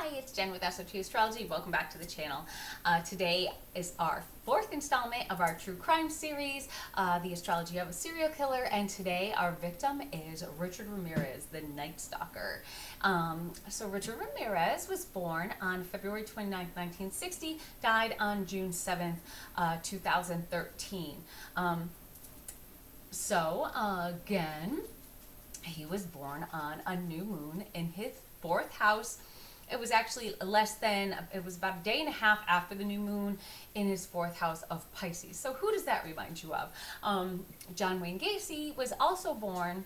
Hi, it's Jen with Astrology. Welcome back to the channel. Today is our fourth installment of our true crime series, The Astrology of a Serial Killer, and today our victim is Richard Ramirez, the Night Stalker. So Richard Ramirez was born on February 29, 1960, died on June 7th, 2013. Again, he was born on a new moon in his fourth house. It was actually it was about a day and a half after the new moon in his fourth house of Pisces. So who does that remind you of? John Wayne Gacy was also born,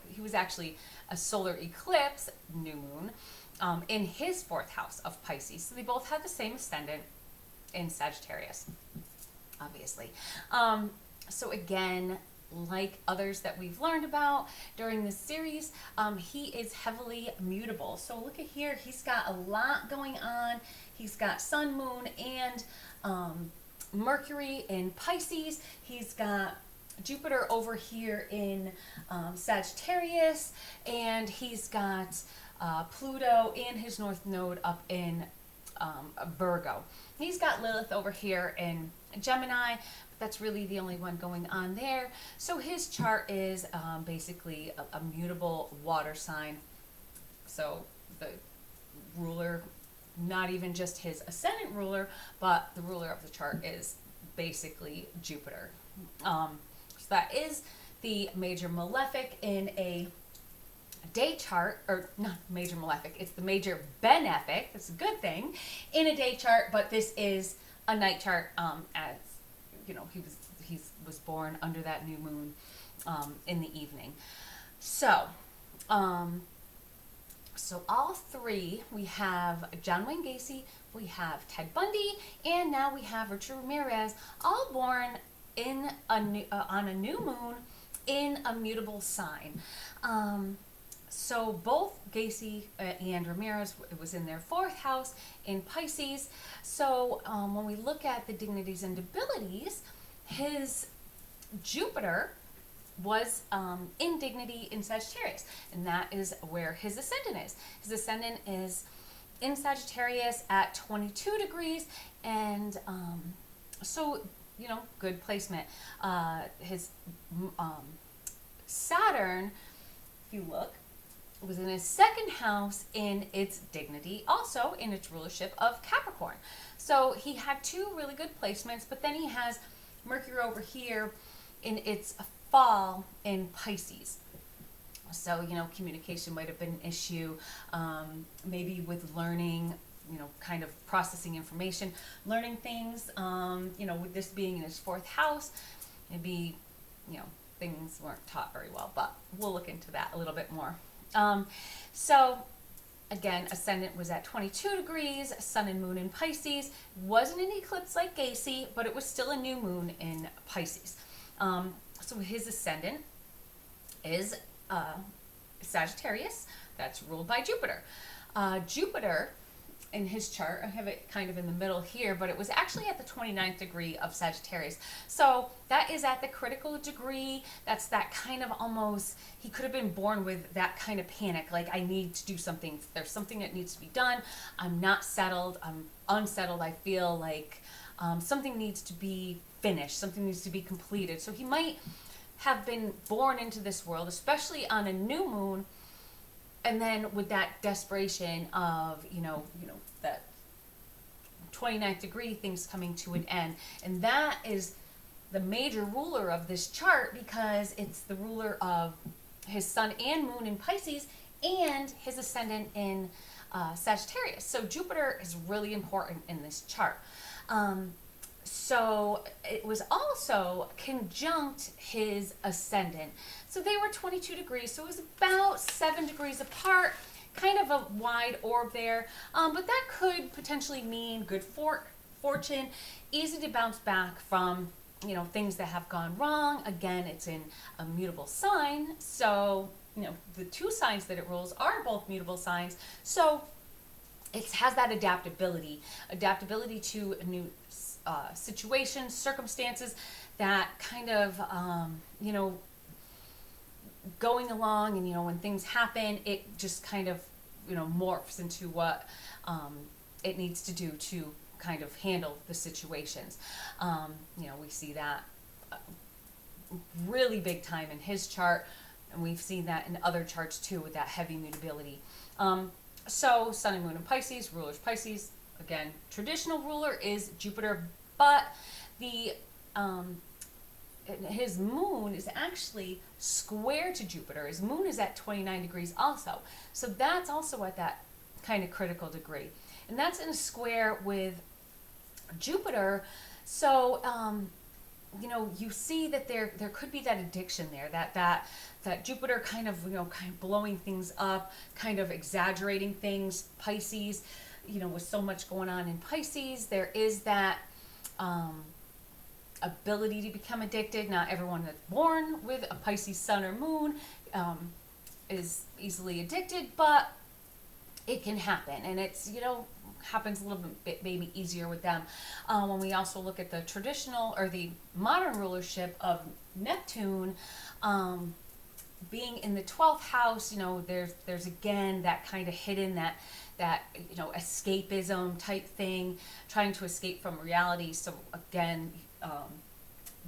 he was actually a solar eclipse new moon in his fourth house of Pisces. So they both had the same ascendant in Sagittarius, obviously. So again, like others that we've learned about during this series, he is heavily mutable. So look at here, he's got a lot going on. He's got Sun, Moon, and Mercury in Pisces. He's got Jupiter over here in Sagittarius, and he's got Pluto and his North Node up in Virgo. He's got Lilith over here in Gemini. That's really the only one going on there. So his chart is basically a mutable water sign. So the ruler, not even just his ascendant ruler, but the ruler of the chart is basically Jupiter. So that is the major malefic in a day chart, or not major malefic, it's the major benefic. That's a good thing in a day chart, but this is a night chart, as you know, he was born under that new moon in the evening. So all three, we have John Wayne Gacy, we have Ted Bundy, and now we have Richard Ramirez, all born in on a new moon in a mutable sign. So both Gacy and Ramirez, it was in their fourth house in Pisces. So when we look at the dignities and debilities, his Jupiter was in dignity in Sagittarius, and that is where his ascendant is. His ascendant is in Sagittarius at 22 degrees, and so, you know, good placement. His Saturn, if you look, was in his second house in its dignity, also in its rulership of Capricorn. So he had two really good placements, but then he has Mercury over here in its fall in Pisces. So, you know, communication might have been an issue, maybe with learning, you know, kind of processing information, learning things, you know, with this being in his fourth house, maybe, you know, things weren't taught very well, but we'll look into that a little bit more. So again, ascendant was at 22 degrees, sun and moon in Pisces. Wasn't an eclipse like Gacy, but it was still a new moon in Pisces. So his ascendant is Sagittarius. That's ruled by Jupiter. Jupiter in his chart, I have it kind of in the middle here, but it was actually at the 29th degree of Sagittarius. So that is at the critical degree. That's that kind of almost, he could have been born with that kind of panic, like I need to do something. There's something that needs to be done. I'm not settled. I'm unsettled. I feel like something needs to be finished. Something needs to be completed. So he might have been born into this world, especially on a new moon, and then with that desperation of, you know, that 29th degree, things coming to an end. And that is the major ruler of this chart, because it's the ruler of his sun and moon in Pisces and his ascendant in Sagittarius. So Jupiter is really important in this chart. So it was also conjunct his ascendant. So they were 22 degrees, so it was about 7 degrees apart, kind of a wide orb there. But that could potentially mean good fortune, easy to bounce back from, you know, things that have gone wrong. Again, it's in a mutable sign. So, you know, the two signs that it rules are both mutable signs. So it has that adaptability to new situations, circumstances, that kind of, you know, going along, and, you know, when things happen, it just kind of, morphs into what it needs to do to kind of handle the situations. We see that really big time in his chart, and we've seen that in other charts too with that heavy mutability. So Sun and Moon in Pisces, ruler's Pisces. Again, traditional ruler is Jupiter, but the his moon is actually square to Jupiter. His moon is at 29 degrees also. So that's also at that kind of critical degree. And that's in a square with Jupiter. So, you see that there could be that addiction there, that Jupiter kind of blowing things up, kind of exaggerating things. Pisces, with so much going on in Pisces, there is that ability to become addicted. Not everyone that's born with a Pisces sun or moon is easily addicted, but it can happen, and it's happens a little bit maybe easier with them. When we also look at the traditional or the modern rulership of Neptune, being in the 12th house, there's again that kind of hidden that escapism type thing, trying to escape from reality. So again,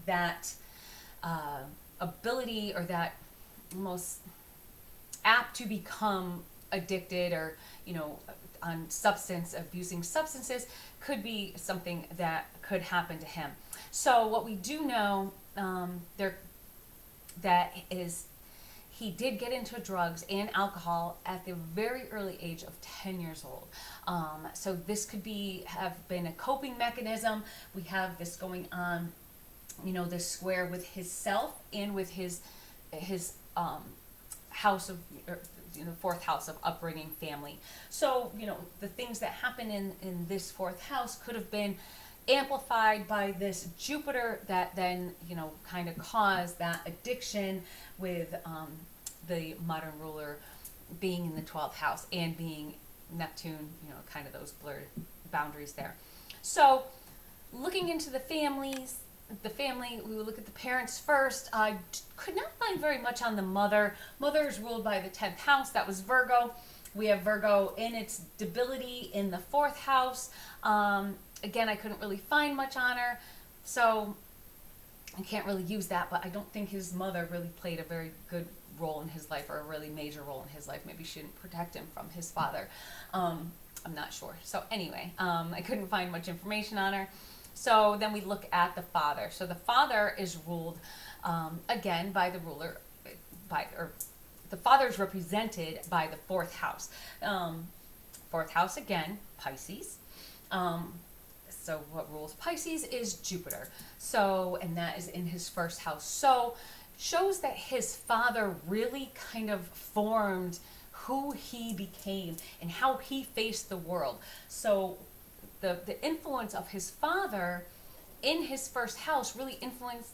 that ability, or that almost apt to become addicted, or on abusing substances, could be something that could happen to him. So what we do know that is, he did get into drugs and alcohol at the very early age of 10 years old. So this could have been a coping mechanism. We have this going on, this square with his self and with his house of, fourth house of upbringing, family. So, the things that happen in this fourth house could have been amplified by this Jupiter that then, kind of caused that addiction with the modern ruler being in the 12th house and being Neptune, kind of those blurred boundaries there. So looking into the family, we will look at the parents first. I could not find very much on the mother. Mother is ruled by the 10th house. That was Virgo. We have Virgo in its debility in the 4th house. Again, I couldn't really find much on her, so I can't really use that, but I don't think his mother really played a very good role in his life, or a really major role in his life. Maybe she didn't protect him from his father. I'm not sure. So anyway, I couldn't find much information on her. So then we look at the father. So the father is ruled, again, by the ruler, the father is represented by the 4th house. 4th house, again, Pisces. So what rules Pisces is Jupiter. So, and that is in his 1st house. So shows that his father really kind of formed who he became and how he faced the world. So the influence of his father in his 1st house really influenced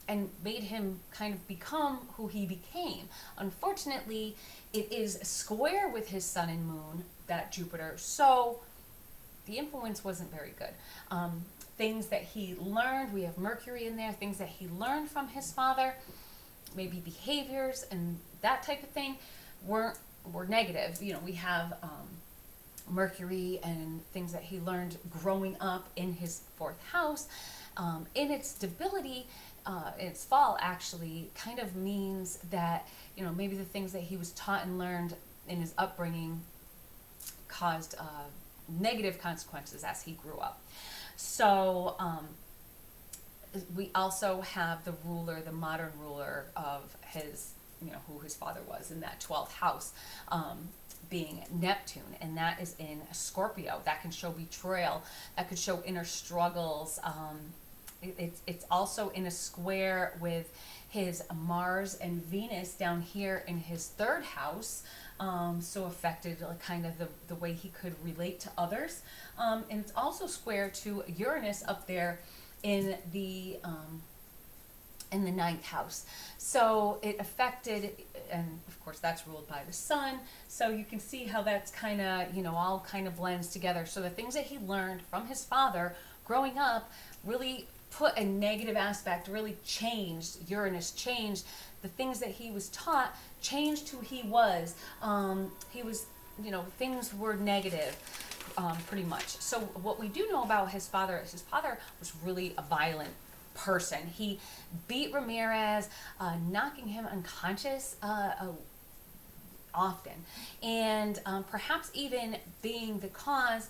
and made him kind of become who he became. Unfortunately, it is square with his sun and moon, that Jupiter, so the influence wasn't very good. Things that he learned, we have Mercury in there, things that he learned from his father, maybe behaviors and that type of thing, were negative. We have Mercury and things that he learned growing up in his 4th house. In its stability, its fall actually kind of means that, maybe the things that he was taught and learned in his upbringing caused negative consequences as he grew up. So we also have the ruler, the modern ruler of his, who his father was in that 12th house, being Neptune, and that is in Scorpio. That can show betrayal, that could show inner struggles. It's also in a square with his Mars and Venus down here in his 3rd house, so affected kind of the way he could relate to others. And it's also square to Uranus up there in the 9th house. So it affected, and of course that's ruled by the sun, so you can see how that's kind of, all kind of blends together. So the things that he learned from his father growing up really put a negative aspect, really changed. Uranus changed the things that he was taught, changed who he was. He was things were negative, pretty much. So what we do know about his father is his father was really a violent person. He beat Ramirez, knocking him unconscious often, and perhaps even being the cause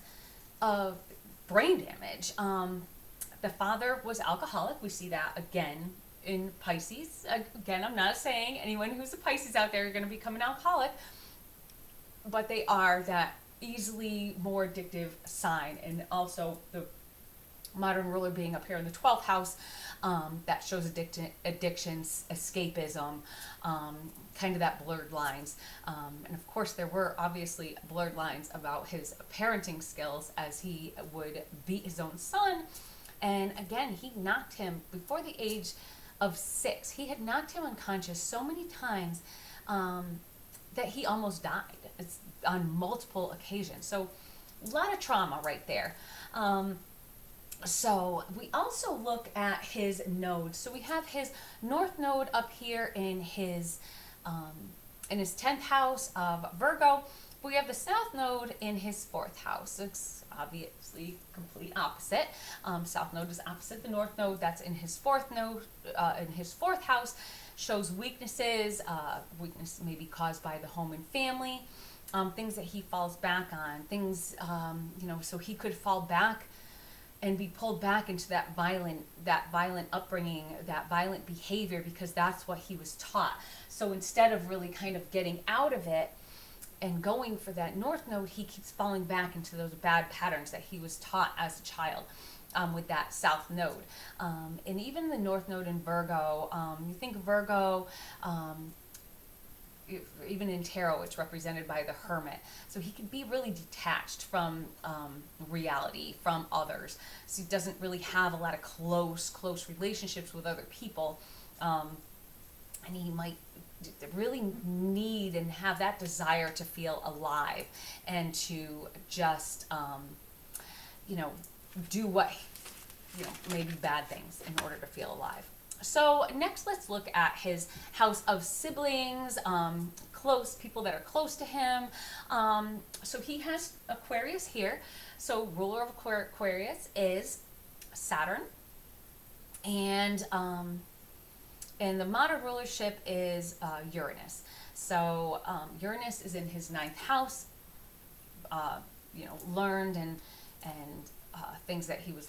of brain damage. The father was alcoholic. We see that again in Pisces. Again, I'm not saying anyone who's a Pisces out there are going to become an alcoholic, but they are that easily more addictive sign. And also the modern ruler being up here in the 12th house, that shows addictions, escapism, kind of that blurred lines. And of course there were obviously blurred lines about his parenting skills, as he would beat his own son. And again, he knocked him before the age of 6. He had knocked him unconscious so many times that he almost died. It's on multiple occasions. So a lot of trauma right there. So we also look at his nodes. So we have his north node up here in his 10th house of Virgo. We have the south node in his 4th house. It's obviously complete opposite. South node is opposite the north node. That's in his 4th node, in his 4th house. Shows weaknesses. Weakness may be caused by the home and family. Things that he falls back on. Things, so he could fall back and be pulled back into that violent upbringing, that violent behavior, because that's what he was taught. So instead of really kind of getting out of it and going for that north node, he keeps falling back into those bad patterns that he was taught as a child, with that south node. And even the north node in Virgo, you think Virgo, even in tarot, it's represented by the hermit. So he can be really detached from reality, from others. So he doesn't really have a lot of close relationships with other people. And he might really need and have that desire to feel alive and to just, do what, maybe bad things in order to feel alive. So next, let's look at his house of siblings, close people that are close to him. So he has Aquarius here. So ruler of Aquarius is Saturn, and the modern rulership is Uranus. So Uranus is in his 9th house. Learned and things that he was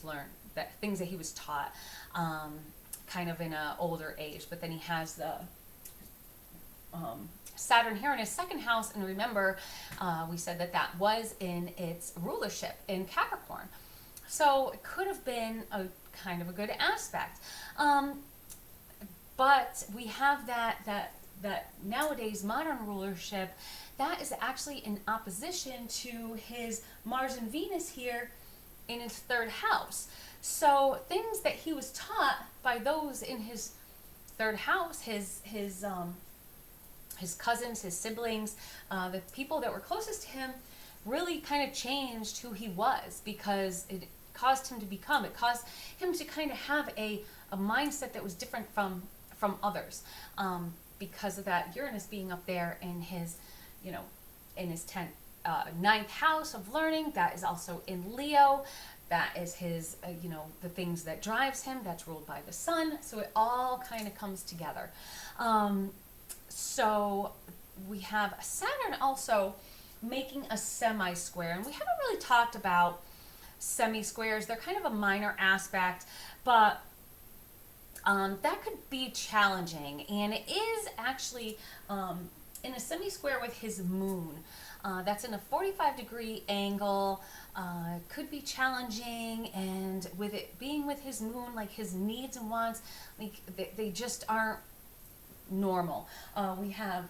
things that he was taught. Kind of in an older age, but then he has the Saturn here in his 2nd house, and remember, we said that was in its rulership in Capricorn, so it could have been a kind of a good aspect, but we have that nowadays modern rulership that is actually in opposition to his Mars and Venus here in his 3rd house. So things that he was taught by those in his 3rd house, his cousins, his siblings, the people that were closest to him, really kind of changed who he was, because it caused him to kind of have a mindset that was different from others, because of that Uranus being up there in his, in his 9th house of learning. That is also in Leo. That is his, the things that drives him. That's ruled by the sun. So it all kind of comes together. So we have Saturn also making a semi-square. And we haven't really talked about semi-squares. They're kind of a minor aspect, but that could be challenging. And it is actually in a semi-square with his moon. That's in a 45-degree angle. Could be challenging, and with it being with his moon, like his needs and wants, like they just aren't normal. We have,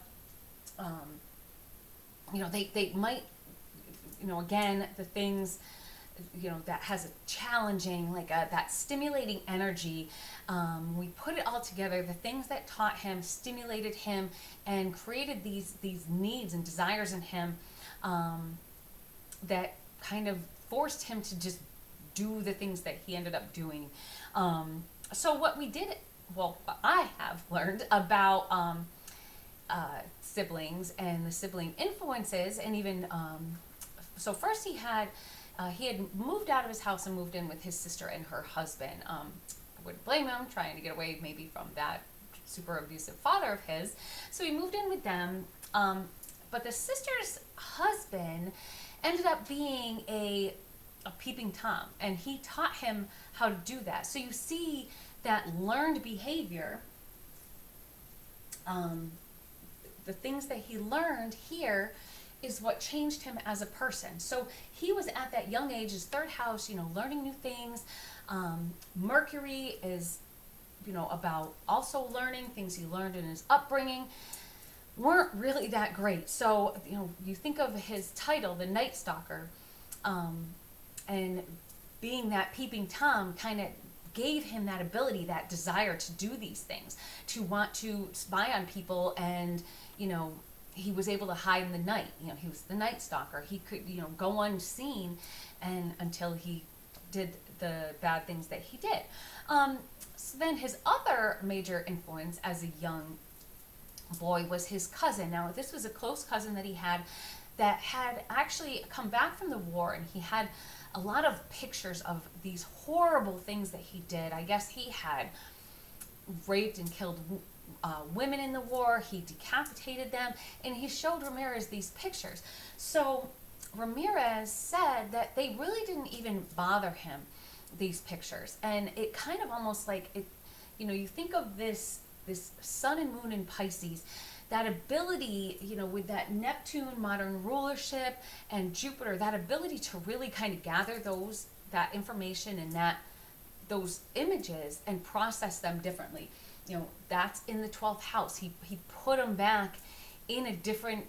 they might, again, the things, that has a challenging, like that stimulating energy. We put it all together. The things that taught him, stimulated him, and created these needs and desires in him, that kind of forced him to just do the things that he ended up doing. So what I have learned about siblings and the sibling influences, and even so first he had moved out of his house and moved in with his sister and her husband. I wouldn't blame him, trying to get away maybe from that super abusive father of his. So he moved in with them. But the sister's husband ended up being a peeping Tom, and he taught him how to do that. So you see that learned behavior, the things that he learned here is what changed him as a person. So he was at that young age, his third house, learning new things. Mercury is, about also learning things he learned in his upbringing weren't really that great. So, you think of his title, the Night Stalker, and being that peeping Tom kind of gave him that ability, that desire to do these things, to want to spy on people, and, he was able to hide in the night. He was the Night Stalker. He could, go unseen and until he did the bad things that he did. So then his other major influence as a young boy was his cousin. Now, this was a close cousin that he had that had actually come back from the war, and he had a lot of pictures of these horrible things that he did. I guess he had raped and killed women in the war. He decapitated them, and he showed Ramirez these pictures. So Ramirez said that they really didn't even bother him, these pictures. And it kind of almost like it, you think of this sun and moon in Pisces, that ability, with that Neptune modern rulership and Jupiter, that ability to really kind of gather that information and those images and process them differently. That's in the 12th house. He put them back in a different,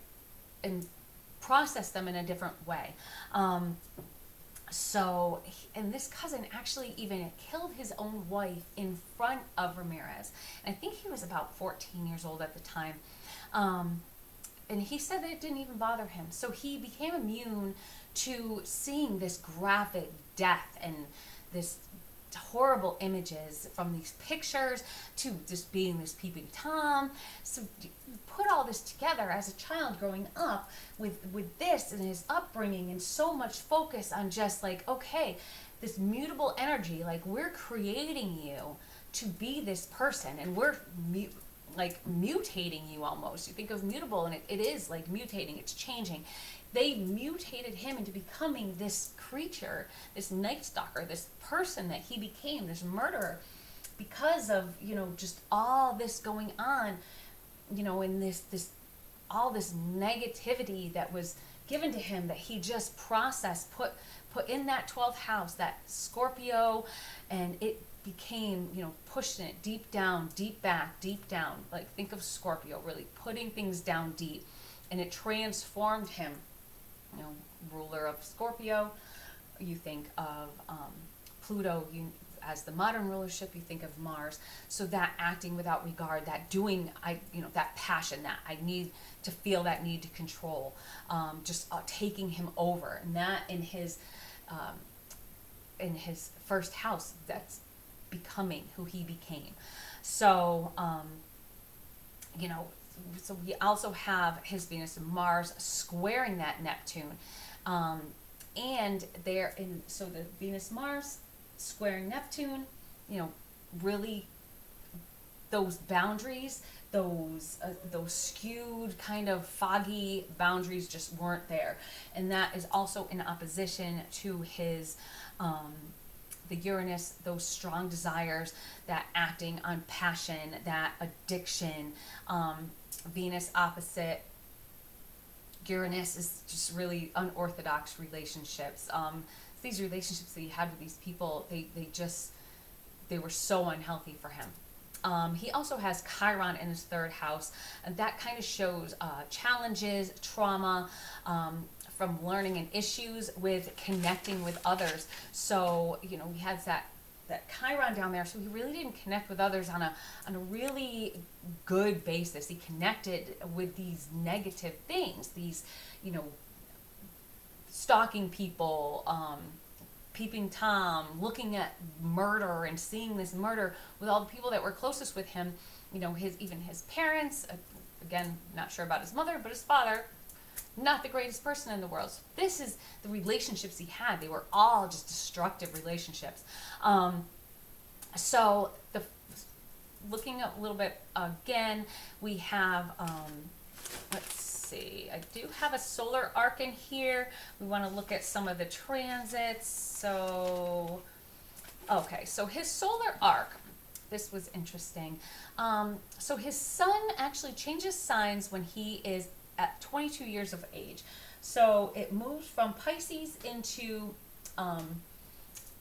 and processed them in a different way. And this cousin actually even killed his own wife in front of Ramirez. And I think he was about 14 years old at the time. And he said that it didn't even bother him. So he became immune to seeing this graphic death and this horrible images from these pictures to just being this peeping Tom. So you put all this together as a child growing up with this and his upbringing, and so much focus on just like, okay, this mutable energy, like we're creating you to be this person, and we're mutating you almost. You think of mutable, and it is like mutating, it's changing. They mutated him into becoming this creature, this Night Stalker, this person that he became, this murderer, because of, just all this going on, in this all this negativity that was given to him, that he just processed, put in that 12th house, that Scorpio, and it became, pushing it deep down, deep back, deep down. Like, think of Scorpio really putting things down deep, and it transformed him. Ruler of Scorpio. You think of Pluto, as the modern rulership. You think of Mars. So that acting without regard, that doing, that passion, that I need to feel, that need to control, just taking him over. And that in his first house, that's becoming who he became. So, so we also have his Venus and Mars squaring that Neptune. And so the Venus Mars squaring Neptune, really those boundaries, those skewed kind of foggy boundaries just weren't there. And that is also in opposition to his, the Uranus, those strong desires, that acting on passion, that addiction. Venus opposite Uranus is just really unorthodox relationships. These relationships that he had with these people, they were so unhealthy for him. He also has Chiron in his third house, and that kind of shows challenges, trauma, from learning and issues with connecting with others. So, he has that Chiron down there, so he really didn't connect with others on a really good basis. He connected with these negative things, these, stalking people, peeping Tom, looking at murder and seeing this murder with all the people that were closest with him, his parents, again, not sure about his mother, but his father, not the greatest person in the world. So this is the relationships he had. They were all just destructive relationships. So the looking up a little bit again, we have, let's see, I do have a solar arc in here. We want to look at some of the transits. So, okay, so his solar arc, this was interesting. So his sun actually changes signs when he is at 22 years of age. So it moves from Pisces into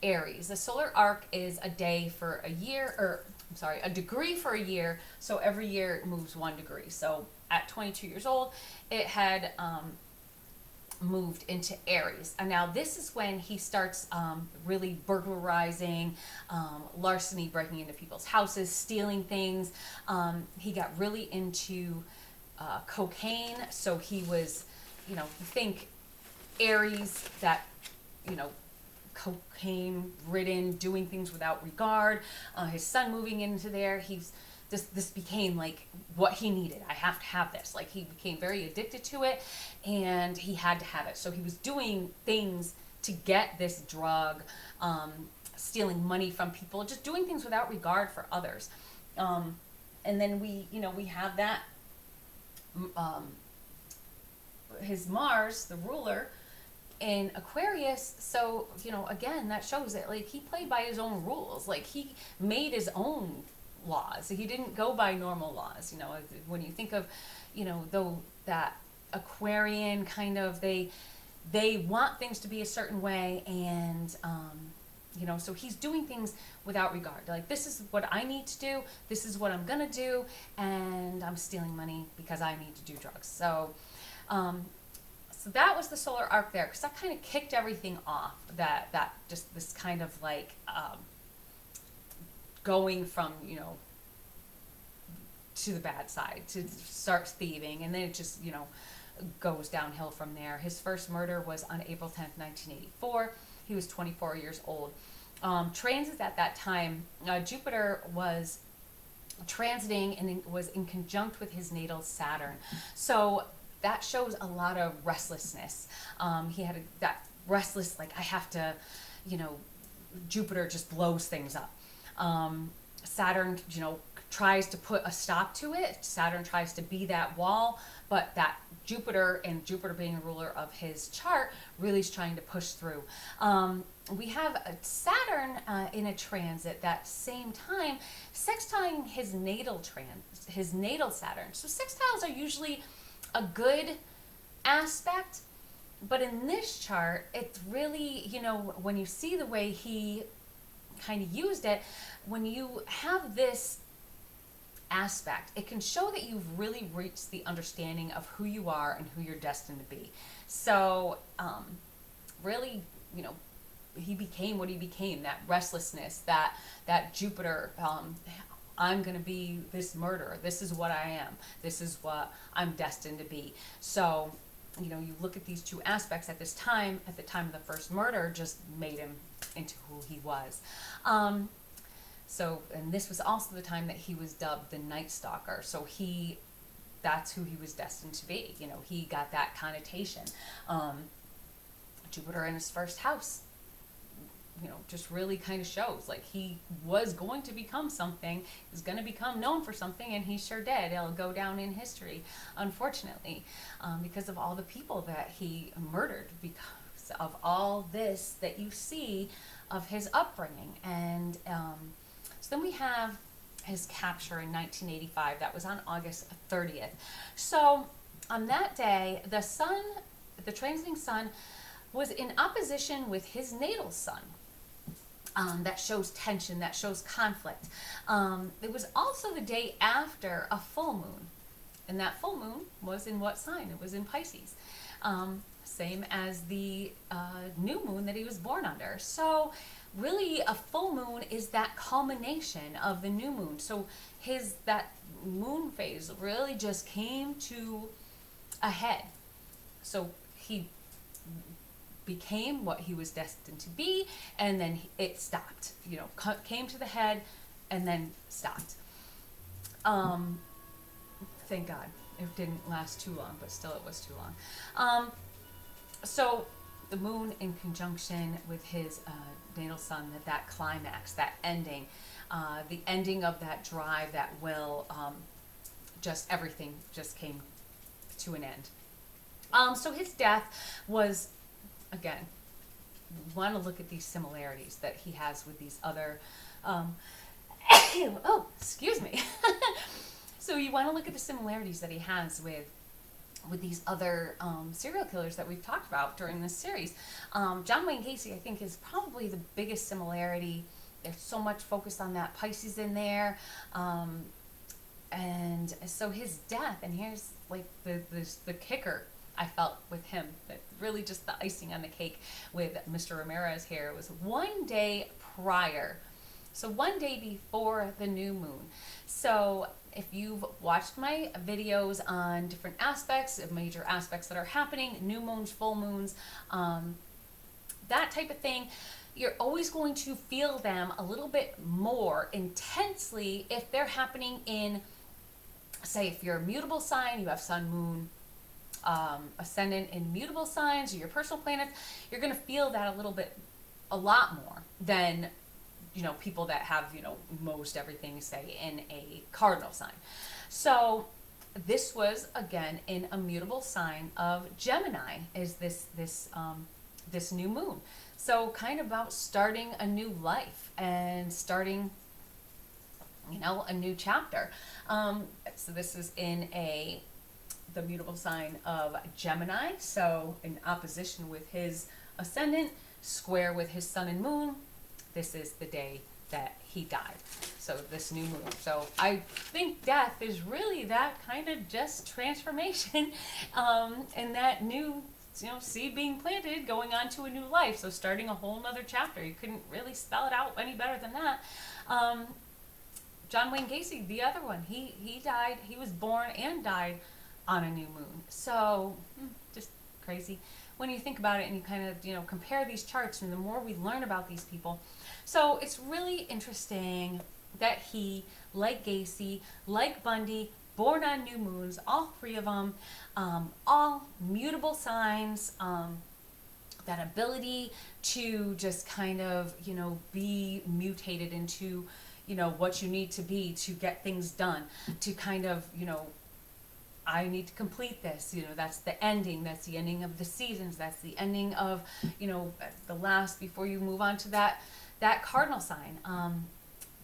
Aries. The solar arc is a day for a year, or I'm sorry, a degree for a year. So every year it moves 1 degree. So at 22 years old, it had moved into Aries. And now this is when he starts really burglarizing, larceny, breaking into people's houses, stealing things. He got really into cocaine. So he was, you think Aries, that, cocaine ridden, doing things without regard. His son moving into there, this became like what he needed. I have to have this. Like, he became very addicted to it, and he had to have it. So he was doing things to get this drug, stealing money from people, just doing things without regard for others. And then we have that, his Mars, the ruler, in Aquarius. So, again, that shows that, like, he played by his own rules. Like, he made his own laws. He didn't go by normal laws. When you think of, though, that Aquarian kind of, they want things to be a certain way, and so he's doing things without regard. Like, this is what I need to do, this is what I'm gonna do, and I'm stealing money because I need to do drugs. So so that was the solar arc there, because that kind of kicked everything off. That just this kind of like going from to the bad side, to start thieving, and then it just goes downhill from there. His first murder was on April 10th, 1984. He was 24 years old. Transits at that time, Jupiter was transiting and was in conjunct with his natal Saturn. So that shows a lot of restlessness. He had that restless, like, I have to, Jupiter just blows things up. Saturn, tries to put a stop to it. Saturn tries to be that wall, but that Jupiter, and Jupiter being a ruler of his chart, really is trying to push through. We have a Saturn in a transit that same time, sextiling his natal Saturn. So sextiles are usually a good aspect, but in this chart, it's really, when you see the way he kind of used it, when you have this aspect, it can show that you've really reached the understanding of who you are and who you're destined to be. So really, he became what he became, that restlessness, that Jupiter, I'm going to be this murderer, this is what I am, this is what I'm destined to be. So you look at these two aspects at the time of the first murder, just made him into who he was. So, and this was also the time that he was dubbed the Night Stalker. So that's who he was destined to be. He got that connotation. Jupiter in his first house, just really kind of shows like he was going to become something, he was going to become known for something, and he sure did. It'll go down in history, unfortunately, because of all the people that he murdered, because of all this that you see of his upbringing. And so then we have his capture in 1985. That was on August 30th. So on that day, the sun, the transiting sun, was in opposition with his natal sun. That shows tension, that shows conflict. It was also the day after a full moon. And that full moon was in what sign? It was in Pisces. Same as the new moon that he was born under. So really, a full moon is that culmination of the new moon. So that moon phase really just came to a head. So he became what he was destined to be, and then it stopped. Came to the head, and then stopped. Thank God. it didn't last too long, but still it was too long. So the moon in conjunction with his natal sun, that climax, that ending, the ending of that drive, that will, just everything just came to an end. So his death was, again, want to look at these similarities that he has with these other, oh, excuse me. So you want to look at the similarities that he has with these other serial killers that we've talked about during this series. John Wayne Gacy, I think, is probably the biggest similarity. There's so much focus on that Pisces in there. And so his death, and here's like the kicker I felt with him, that really just the icing on the cake with Mr. Ramirez here, was one day prior. So one day before the new moon. So if you've watched my videos on different aspects, major aspects that are happening, new moons, full moons, that type of thing, you're always going to feel them a little bit more intensely if they're happening in, say, if you're a mutable sign, you have sun, moon, ascendant in mutable signs, or your personal planets, you're going to feel that a lot more than, you know, people that have, you know, most everything, say, in a cardinal sign. So this was, again, in a mutable sign of Gemini, is this new moon. So kind of about starting a new life and starting, you know, a new chapter. So this is in the mutable sign of Gemini, so in opposition with his ascendant, square with his sun and moon. This is the day that he died. So this new moon. So I think death is really that kind of just transformation, and that new, you know, seed being planted, going on to a new life. So starting a whole nother chapter. You couldn't really spell it out any better than that. John Wayne Gacy, the other one, he died, he was born and died on a new moon. So just crazy when you think about it, and you kind of, you know, compare these charts, and the more we learn about these people. So it's really interesting that he, like Gacy, like Bundy, born on new moons, all three of them, all mutable signs, that ability to just kind of, you know, be mutated into, you know, what you need to be to get things done, to kind of, you know, I need to complete this, you know, that's the ending, that's the ending of the seasons, that's the ending of, you know, the last, before you move on to that cardinal sign.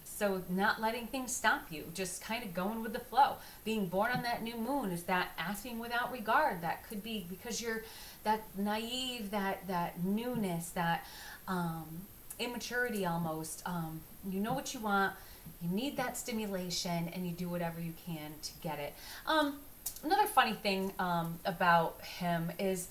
So not letting things stop you, just kind of going with the flow. Being born on that new moon is that acting without regard. That could be because you're that naive, that newness, that immaturity almost. You know what you want, you need that stimulation, and you do whatever you can to get it. Another funny thing about him is,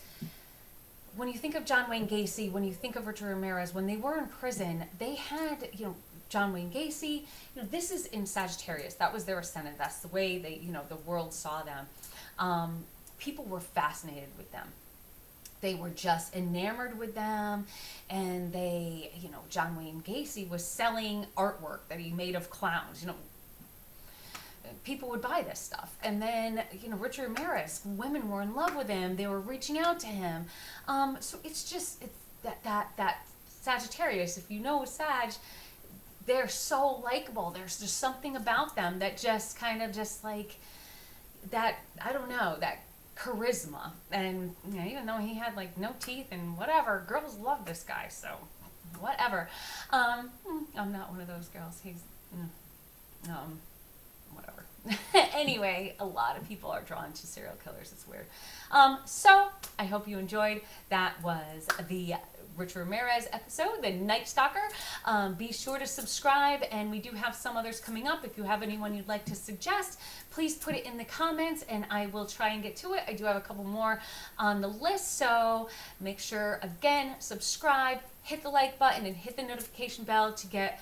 when you think of John Wayne Gacy, when you think of Richard Ramirez, when they were in prison, they had, you know, John Wayne Gacy, you know, this is in Sagittarius. That was their ascendant. That's the way they, you know, the world saw them. People were fascinated with them. They were just enamored with them, and they, you know, John Wayne Gacy was selling artwork that he made of clowns, you know. People would buy this stuff. And then, you know, Richard Ramirez, women were in love with him. They were reaching out to him. So it's just, it's that Sagittarius, if you know Sag, they're so likable. There's just something about them that just kind of just like that, I don't know, that charisma. And, you know, even though he had like no teeth and whatever, girls love this guy, so whatever. I'm not one of those girls. He's, whatever. Anyway, a lot of people are drawn to serial killers. It's weird. So I hope you enjoyed. That was the Richard Ramirez episode, the Night Stalker. Be sure to subscribe, and we do have some others coming up. If you have anyone you'd like to suggest, please put it in the comments, and I will try and get to it. I do have a couple more on the list, so make sure, again, subscribe, hit the like button, and hit the notification bell to get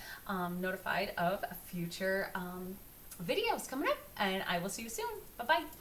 notified of future videos coming up, and I will see you soon. Bye-bye.